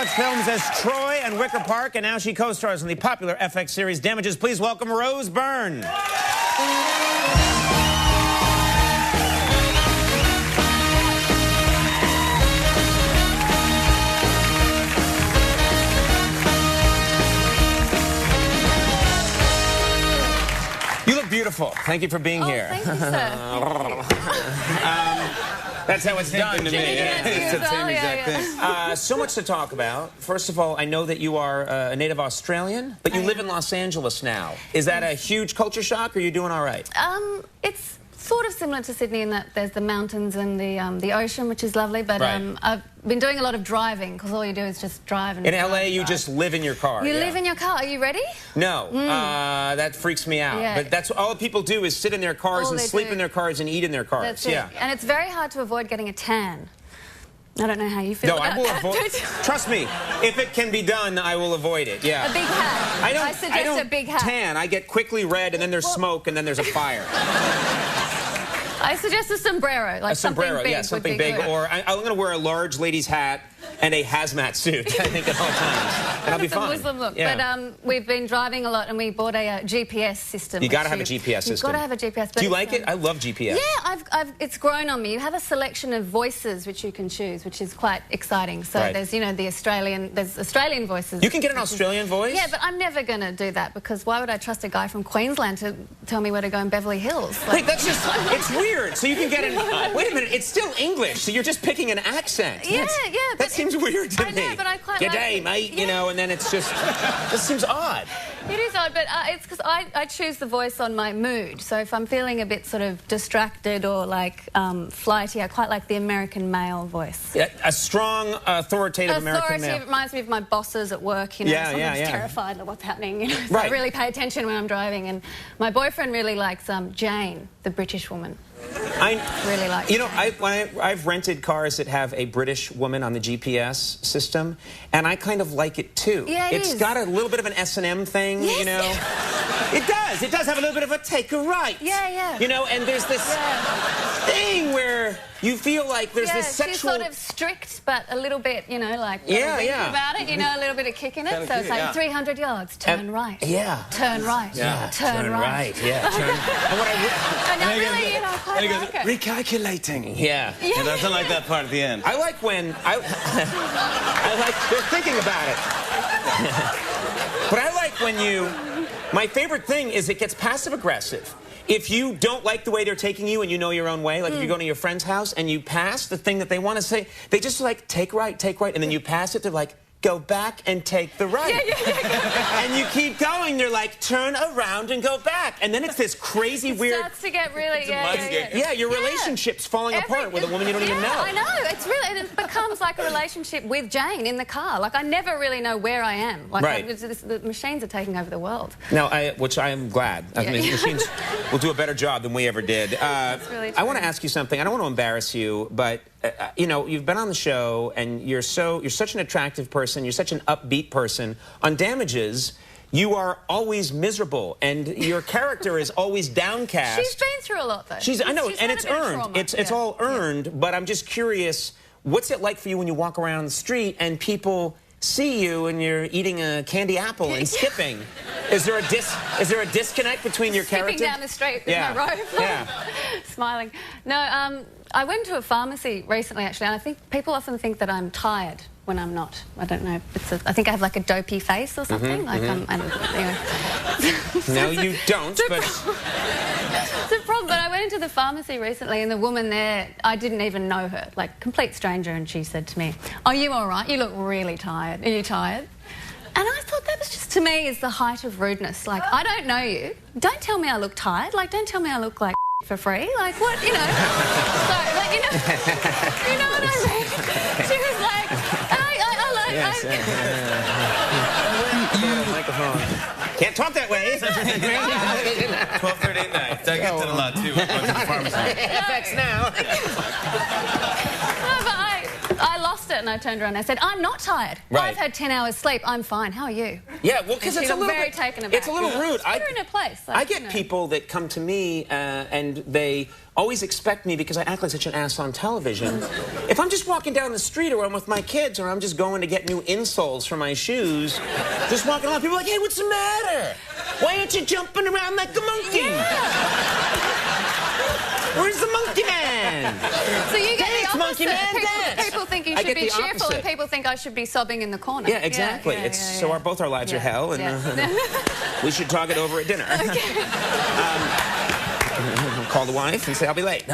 such films as Troy and Wicker Park, and now she co-stars in the popular FX series Damages. Please welcome Rose Byrne. You look beautiful. Thank you for being here. Thank you, sir. That's how it's done to me. It's the same exact thing. So much to talk about. First of all, I know that you are a native Australian, but you live in Los Angeles now. Is that a huge culture shock, or are you doing all right? It's sort of similar to Sydney in that there's the mountains and the ocean, which is lovely, but I've been doing a lot of driving, because all you do is just drive. And in LA, you just live in your car. You live in your car. Are you ready? No. That freaks me out. Yeah. But that's all people do is sit in their cars and sleep in their cars and eat in their cars. That's it. And it's very hard to avoid getting a tan. I don't know how you feel about I will that. avoid. Trust me, if it can be done, I will avoid it. Yeah. A big hat. I suggest a big hat. Tan. I get quickly red, and then there's smoke, and then there's a fire. I suggest a sombrero, like a sombrero, something big. Yeah, something big. Good. Or I'm going to wear a large lady's hat and a hazmat suit, I think, at all times. And I'll be fine. Muslim look. Yeah. But we've been driving a lot, and we bought a GPS system. You got to have a GPS system. You've got to have a GPS. Do you like it? I love GPS. Yeah, it's grown on me. You have a selection of voices which you can choose, which is quite exciting. So there's, you know, there's Australian voices. You can get an Australian voice? Yeah, but I'm never going to do that, because why would I trust a guy from Queensland to tell me where to go in Beverly Hills? Like, wait, that's just, it's weird. So you can get an, wait a minute, it's still English, so you're just picking an accent. Yeah, that seems weird to me. I know, but I quite like G'day, it. mate, you know, and then it's just, this seems odd. It is odd, but it's because I choose the voice on my mood. So if I'm feeling a bit sort of distracted or like flighty, I quite like the American male voice. Yeah, a strong, authoritative American male. It reminds me of my bosses at work, you know, sometimes terrified of what's happening, you know, so I really pay attention when I'm driving. And my boyfriend really likes Jane, the British woman. I really like. You know, I've rented cars that have a British woman on the GPS system, and I kind of like it too. Yeah, it's got a little bit of an S&M thing, you know. It does. It does have a little bit of a take a right. Yeah. You know, and there's this thing where you feel like there's this sexual. She's sort of strict, but a little bit, you know, like about it. You know, a little bit of kick in it. So it's like 300 yards, turn right. Yeah. Turn right. Yeah. Turn right. Yeah. And I really, you know, quite like it. Recalculating. Yeah. And I don't like that part at the end. I like when I like they're thinking about it. But I like when my favorite thing is it gets passive aggressive. If you don't like the way they're taking you and you know your own way, like if you go to your friend's house and you pass the thing that they want to say, they just like take right, and then you pass it, they're like, go back and take the right. And you keep going, they're like, turn around and go back. And then it's this crazy weird... It starts to get really, your relationship's falling apart with a woman you don't even know. I know, it's really, it becomes like a relationship with Jane in the car. Like, I never really know where I am. Like, the machines are taking over the world. No, which I am glad. I mean, machines will do a better job than we ever did. Really I want to ask you something. I don't want to embarrass you, but... you know, you've been on the show, and you're such an attractive person. You're such an upbeat person. On Damages, you are always miserable, and your character is always downcast. She's been through a lot, though. I know, and it's earned. It's all earned. But I'm just curious, what's it like for you when you walk around the street and people see you and you're eating a candy apple and skipping? Is there a disconnect between your character? Skipping down the street with my robe, smiling. No, I went to a pharmacy recently, actually, and I think people often think that I'm tired when I'm not. I don't know. I think I have like a dopey face or something. Anyway. No, you don't. But it's a problem. But I went into the pharmacy recently, and the woman there, I didn't even know her, like complete stranger, and she said to me, "Are you all right? You look really tired. Are you tired?" And I thought that was just, to me, is the height of rudeness. Like, I don't know you. Don't tell me I look tired. Like, don't tell me I look like for free. Like, what, you know? So, like, you know what I mean? She was like, microphone. Can't talk that way. 12:30 at night. I get that a lot, too. FX now. No, but I lost it and I turned around and I said, I'm not tired. Right. I've had 10 hours sleep. I'm fine. How are you? Yeah, well, because it's a little very bit, taken aback. it's a little rude. Put her in her place. Like, I get people that come to me and they always expect me, because I act like such an ass on television. If I'm just walking down the street or I'm with my kids or I'm just going to get new insoles for my shoes, just walking along, people are like, hey, what's the matter? Why aren't you jumping around like a monkey? Yeah. Where's the monkey man? So you get Dance, the monkey opposite. man, dance. People think you I should get be the cheerful opposite. and people think I should be sobbing in the corner. Yeah, exactly. So both our lives are hell, and we should talk it over at dinner. Okay. Call the wife and say, I'll be late.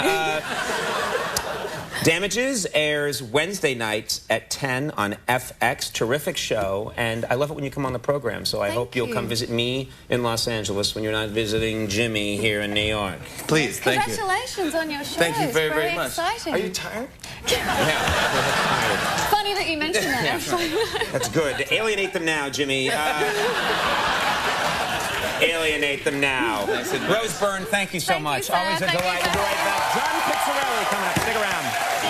Damages airs Wednesday nights at 10 on FX. Terrific show, and I love it when you come on the program, so I hope you'll come visit me in Los Angeles when you're not visiting Jimmy here in New York. Please, thank you. Congratulations on your show. Thank you very, very much. Exciting. Are you tired? Yeah. Funny that you mentioned that. Yeah, that's good. Alienate them now, Jimmy. Alienate them now. Rose Byrne, thank you so much. Thank you, sir. Always a Thank you, delight. sir. We'll be right back. John Pizzarelli coming up. Stick around.